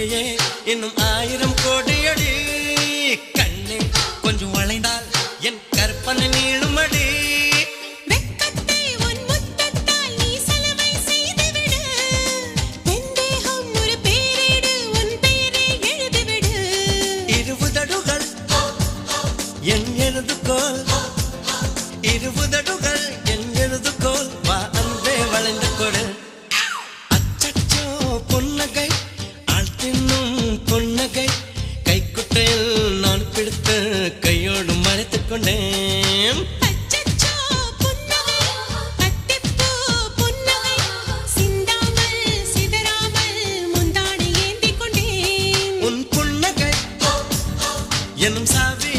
இங்கேயே இன்னும் 1000 கோடியடி கண்ணே கொஞ்சம் வளைந்தால் என் கற்பனை நீளுமடி வெட்கத்தை உன் முத்தத்தால் நீ சலவை செய்துவிடு தெந்தேகம் ஒரு பேரேடு உன் பேரை எழுதிவிடு இருபுதடுகள் என் எழுதுகோள் இருபுதடுகள்